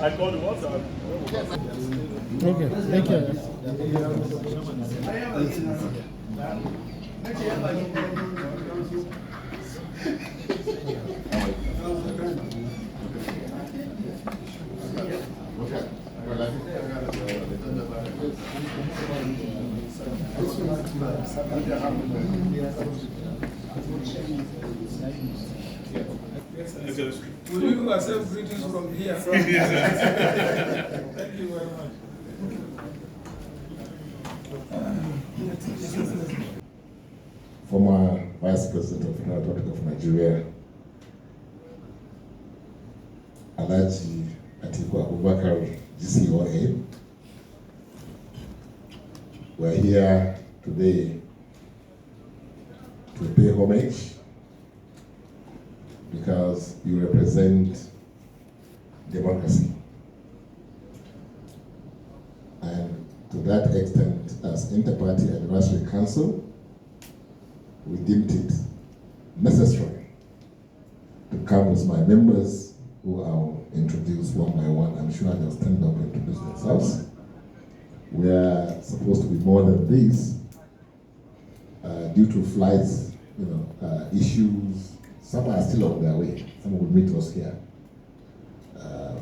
I called WhatsApp. Okay, thank you. Will you accept greetings from here? Thank you very much. Former Vice President of the Federal Republic of Nigeria, Atiku GCOA. We're here today to pay homage because you represent democracy. And to that extent, as Inter-Party Advisory Council, we deemed it necessary to come with my members, who I'll introduce one by one. I'm sure they'll stand up and introduce themselves. We are supposed to be more than this due to flights, issues. Some are still on their way. Some will meet us here.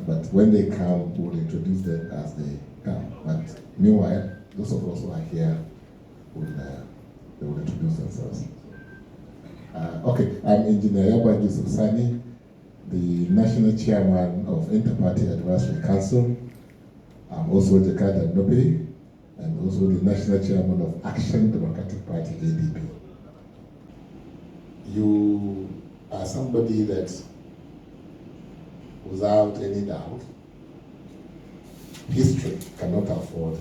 But when they come, we'll introduce them as they come. But meanwhile, those of us who are here, they will introduce themselves. Okay, I'm Engineer Yabanji Subsani, the National Chairman of Inter-Party Advisory Council. I'm also Jakarta Nope, and also the National Chairman of Action Democratic Party, ADP. You are somebody that, without any doubt, history cannot afford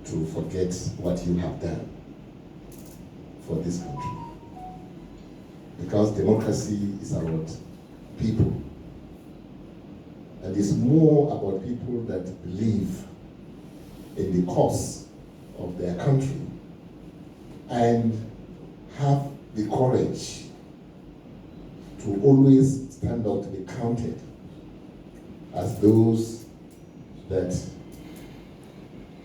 to forget what you have done for this country. Because democracy is about people. And it's more about people that believe in the cause of their country and have the courage to always stand out to be counted as those that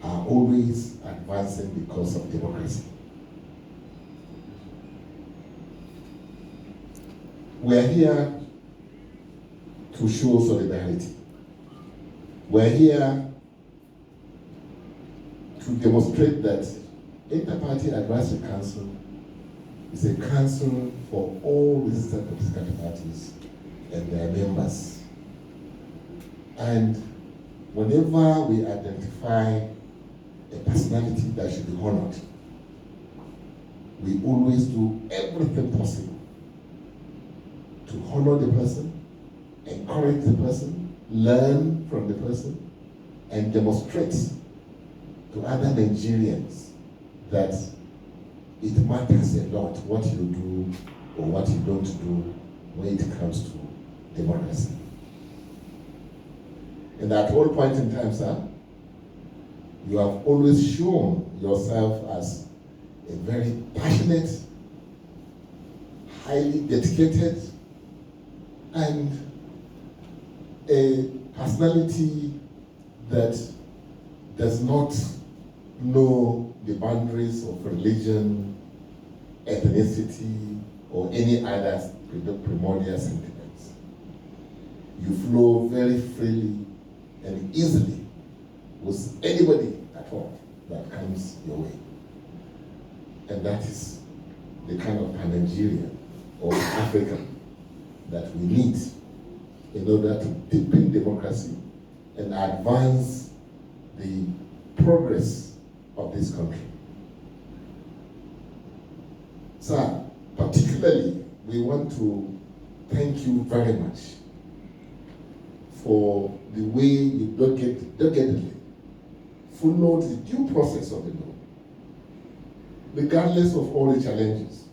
are always advancing the cause of democracy. We're here to show solidarity. We're here to demonstrate that Inter-Party Advisory Council is a council for all registered political parties and their members. And whenever we identify a personality that should be honored, we always do everything possible to honor the person, encourage the person, learn from the person, and demonstrate to other Nigerians that it matters a lot what you do or what you don't do when it comes to democracy. And at all points in time, sir, you have always shown yourself as a very passionate, highly dedicated, and a personality that does not know the boundaries of religion, ethnicity, or any other primordial sentiments. You flow very freely and easily with anybody at all that comes your way. And that is the kind of Pan-Nigerian or African that we need in order to deepen democracy and advance the progress of this country. Sir, particularly, we want to thank you very much for the way you doggedly followed the due process of the law. Regardless of all the challenges,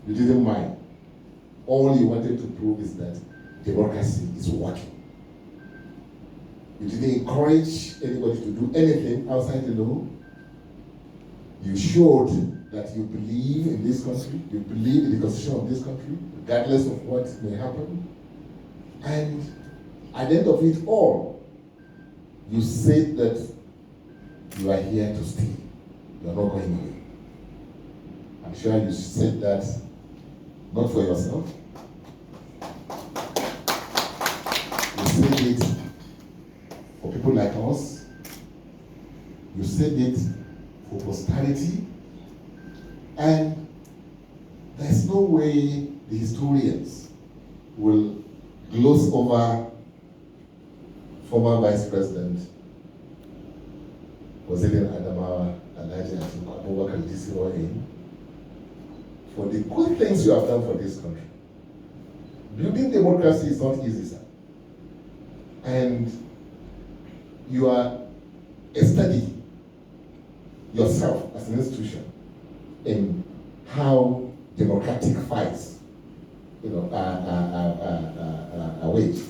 you didn't mind. All you wanted to prove is that democracy is working. You didn't encourage anybody to do anything outside the law. You showed that you believe in this country, you believe in the constitution of this country, regardless of what may happen. And at the end of it all, you said that you are here to stay. You are not going away. I'm sure you said that not for yourself. You said it for people like us. You said it for posterity. And there's no way the historians will gloss over former Vice President President Adamawa Alhaji Atiku Abubakar DCOA for the good things you have done for this country. Building democracy is not easy, sir. And you are a study yourself as an institution in how democratic fights, are waged.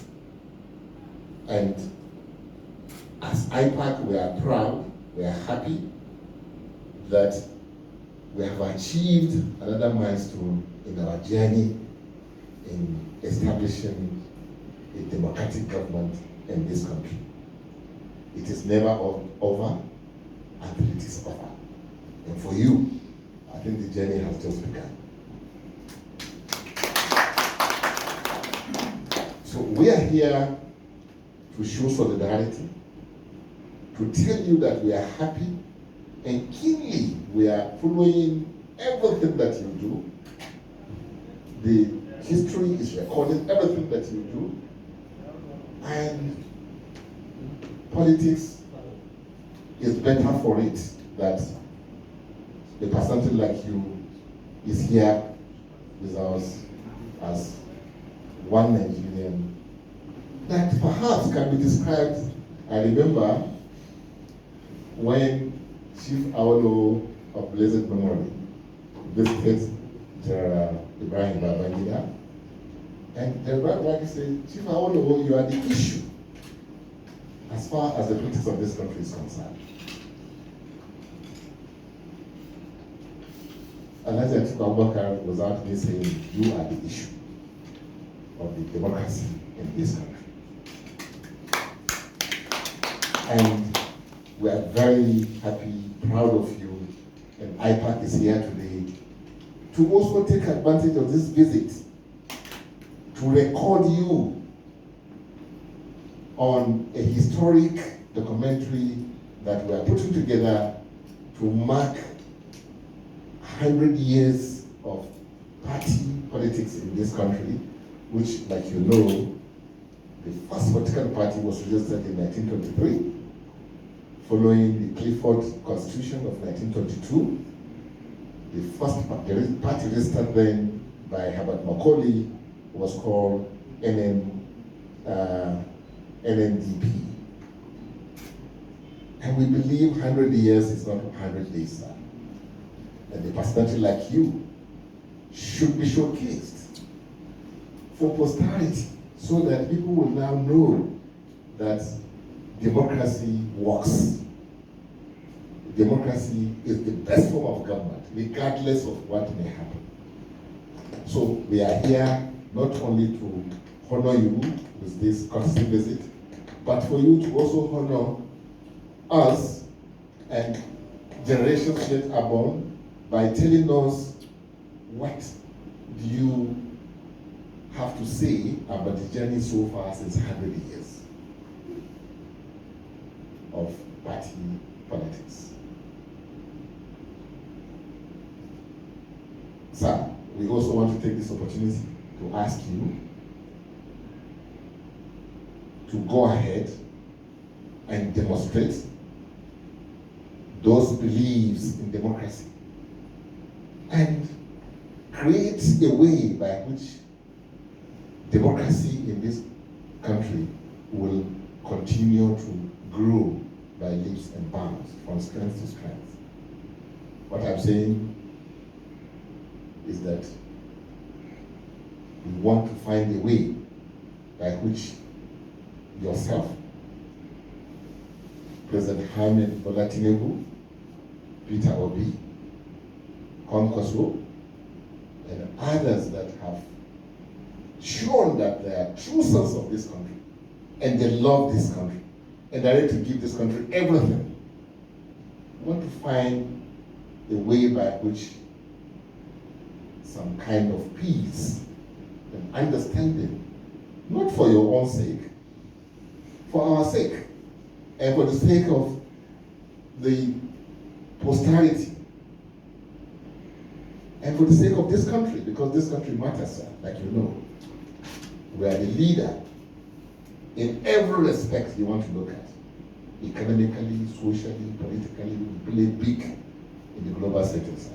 And as IPAC, we are proud, we are happy that we have achieved another milestone in our journey in establishing a democratic government in this country. It is never over until it is over. And for you, I think the journey has just begun. So we are here to show solidarity, to tell you that we are happy and keenly we are following everything that you do. The history is recording everything that you do. And politics is better for it that a person like you is here with us as one Nigerian that perhaps can be described. I remember when Chief Awolowo of blessed memory visited General Ibrahim Babangida, and General Babangida said, Chief Awolowo, you are the issue as far as the politics of this country is concerned. Alhaji Atiku Abubakar was out there saying, you are the issue of the democracy in this country. And we are very happy, proud of you, and IPAC is here today to also take advantage of this visit to record you on a historic documentary that we are putting together to mark 100 years of party politics in this country, which, like you know, the first political party was registered in 1923, following the Clifford Constitution of 1922. The first party registered then by Herbert Macaulay was called NNDP. And we believe 100 years is not 100 days, sir. And the personality like you should be showcased for posterity so that people will now know that democracy works. Democracy is the best form of government, regardless of what may happen. So we are here not only to honor you with this courtesy visit, but for you to also honor us and generations yet unborn by telling us what do you have to say about the journey so far since 100 years of party politics. Sir, we also want to take this opportunity to ask you to go ahead and demonstrate those beliefs in democracy and create a way by which democracy in this country will continue to grow by leaps and bounds from strength to strength. What I'm saying is that we want to find a way by which yourself, President Tinubu, Peter Obi, Kwankwaso, and others that have shown that they are true sons of this country, and they love this country, and are ready to give this country everything. We want to find a way by which some kind of peace and understanding, not for your own sake, for our sake, and for the sake of the posterity, and for the sake of this country, because this country matters, sir, like you know. We are the leader in every respect you want to look at. Economically, socially, politically, we play big in the global setting, sir.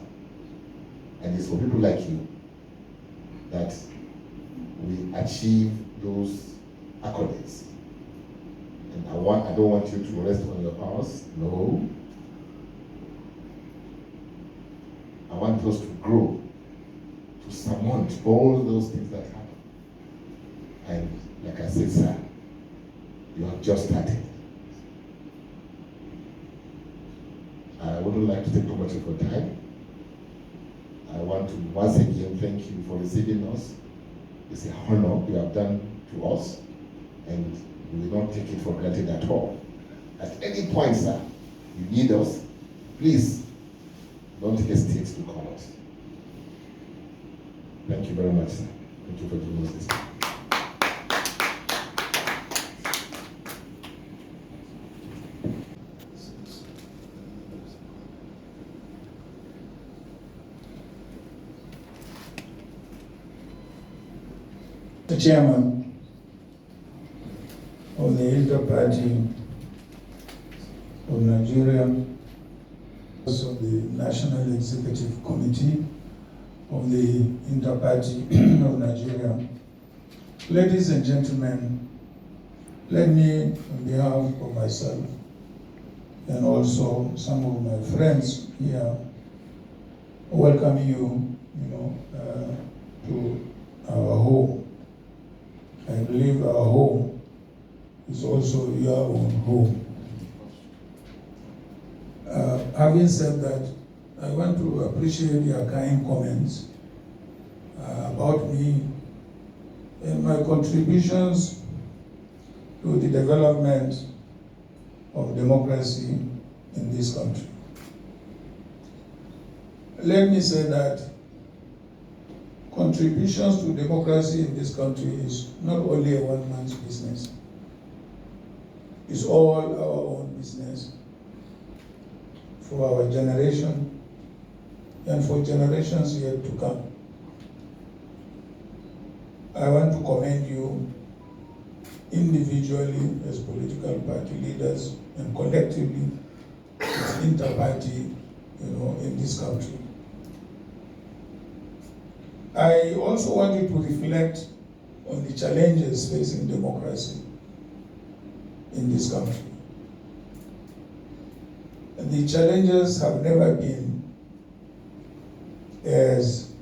And it's for people like you that we achieve those accolades. And I don't want you to rest on your powers. No. I want us to grow, to surmount all those things that happen. And like I said, sir, you have just started. I wouldn't like to take too much of your time. I want to once again thank you for receiving us. It's an honor you have done to us, and we will not take it for granted at all. At any point, sir, you need us, please don't hesitate to call us. Thank you very much, sir. Thank you for doing us this. The chairman of the Inter-Party of Nigeria, also the National Executive Committee of the Inter-Party of Nigeria. Ladies and gentlemen, let me, on behalf of myself and also some of my friends here, welcome you, to our home. I believe our home is also your own home. Having said that, I want to appreciate your kind comments about me and my contributions to the development of democracy in this country. Let me say that contributions to democracy in this country is not only a one-man's business. It's all our own business for our generation and for generations yet to come. I want to commend you individually as political party leaders and collectively as inter-party, in this country. I also want you to reflect on the challenges facing democracy in this country. And the challenges have never been as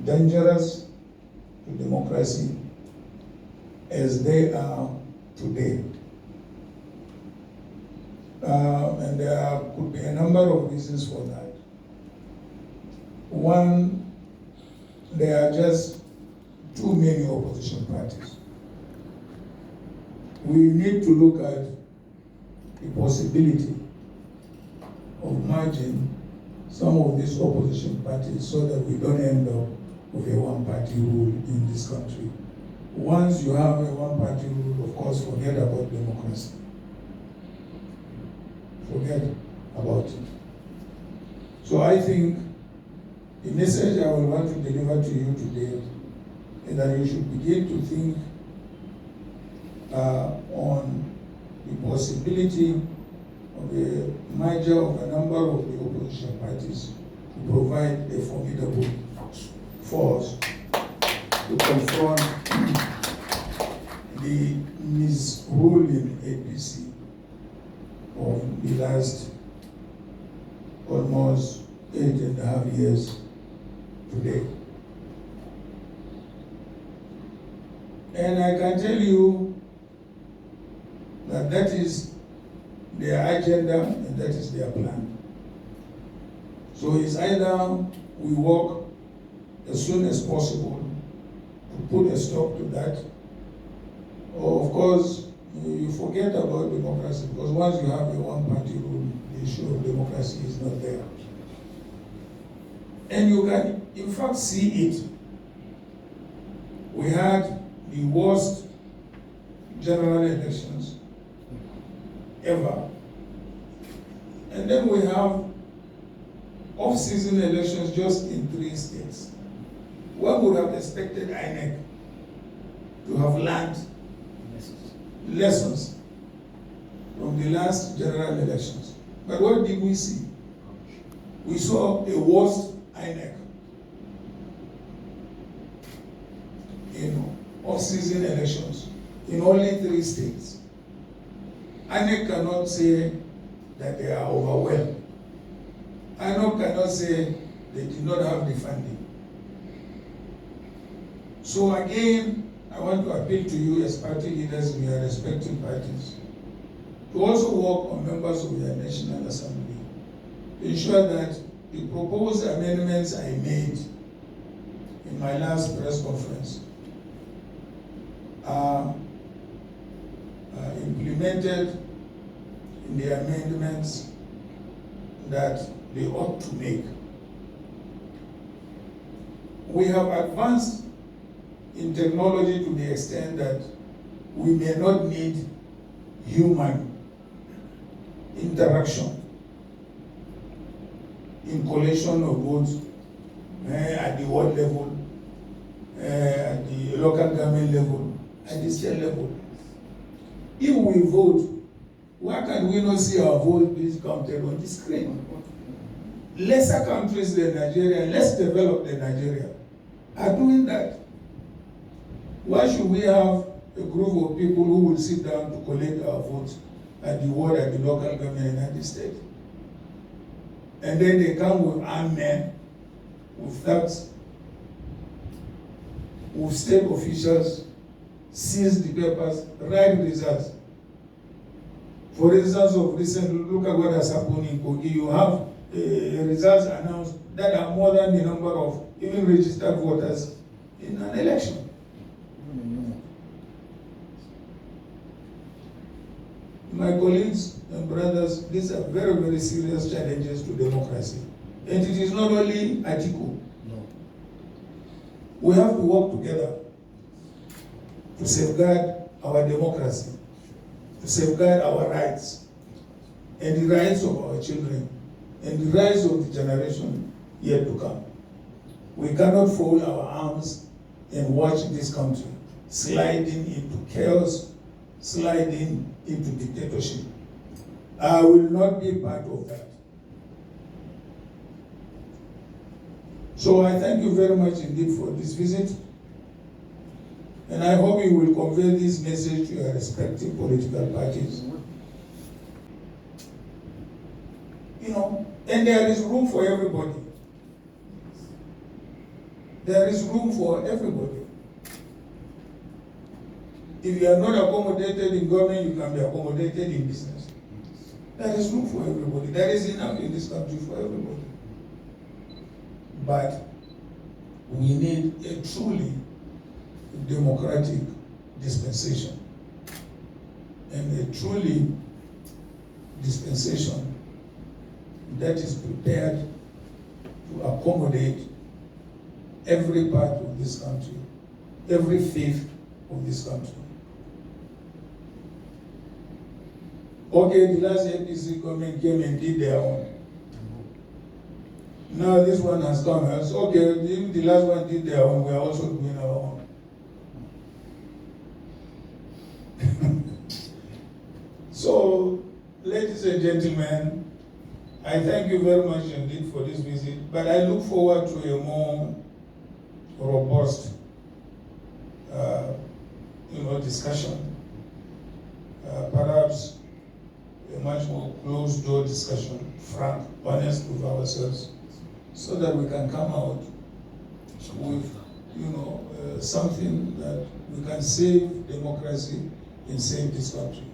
dangerous to democracy as they are today. And there could be a number of reasons for that. One, there are just too many opposition parties. We need to look at the possibility of merging some of these opposition parties so that we don't end up with a one-party rule in this country. Once you have a one-party rule, of course, forget about democracy. Forget about it. So I think the message I will want to deliver to you today is that you should begin to think on the possibility of a merger of a number of the opposition parties to provide a formidable force to confront the misruling APC of the last almost 8.5 years today. And I can tell you that is their agenda and that is their plan. So it's either we work as soon as possible to put a stop to that, or of course you forget about democracy, because once you have a one-party rule, the issue of democracy is not there. And you can in fact see it. We had the worst general elections ever. And then we have off-season elections just in 3 states. One would have expected INEC to have learned lessons from the last general elections. But what did we see? We saw a worse INEC in off-season elections in only 3 states. INEC cannot say that they are overwhelmed. INEC cannot say they did not have the funding. So again, I want to appeal to you as party leaders in your respective parties to also work on members of your National Assembly to ensure that the proposed amendments I made in my last press conference are implemented in the amendments that they ought to make. We have advanced in technology to the extent that we may not need human interaction in collation of votes at the ward level, at the local government level, at the state level. If we vote, why can we not see our vote being counted on the screen? Lesser countries than Nigeria, less developed than Nigeria, are doing that. Why should we have a group of people who will sit down to collect our votes at the ward, at the local government, and at the state? And then they come with armed men, with thugs, with state officials, seize the papers, write results. For instance, of recent, look at what has happened in Kogi. You have results announced that are more than the number of even registered voters in an election. My colleagues and brothers, these are very, very serious challenges to democracy. And it is not only Atiku. No. We have to work together to safeguard our democracy, to safeguard our rights, and the rights of our children, and the rights of the generation yet to come. We cannot fold our arms and watch this country sliding into chaos, sliding into dictatorship. I will not be part of that. So I thank you very much indeed for this visit, and I hope you will convey this message to your respective political parties. You know, and there is room for everybody. There is room for everybody. If you are not accommodated in government, you can be accommodated in business. There is room for everybody. There is enough in this country for everybody. But we need a truly democratic dispensation, and a truly dispensation that is prepared to accommodate every part of this country, every faith of this country. Okay, the last APC government came and did their own. Now this one has come and said, okay, if the last one did their own, we are also doing our own. So, ladies and gentlemen, I thank you very much indeed for this visit, but I look forward to a more robust discussion, perhaps a much more closed-door discussion, frank, honest with ourselves, so that we can come out with, something that we can save democracy and save this country.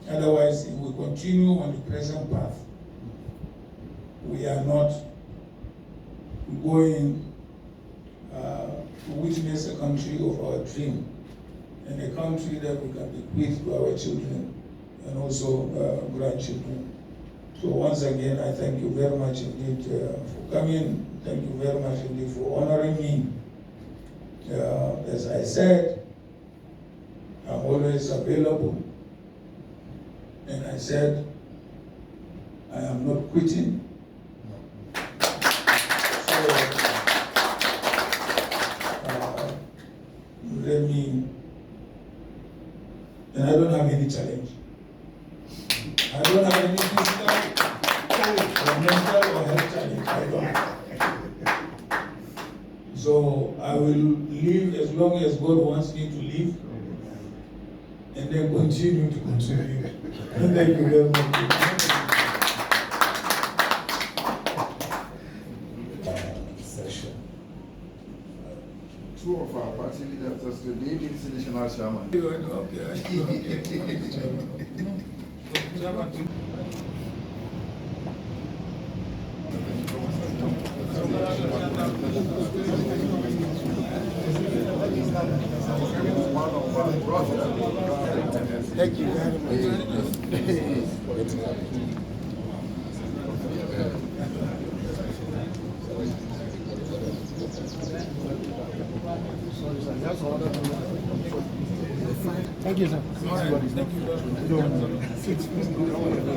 Otherwise, if we continue on the present path, we are not going to witness a country of our dream, and a country that we can bequeath to our children and also grandchildren. So once again, I thank you very much indeed for coming. Thank you very much indeed for honoring me. As I said, I'm always available. And I said, I am not quitting. So, let me, and I don't have any challenge. I don't have any physical challenge, or mental or health challenge. I don't. So I will live as long as God wants me to live, and then continue to contribute. Thank you very much. Session. Two of our party leaders as the leading national chairman. Thank you very much. Thank you, sir. Thank you.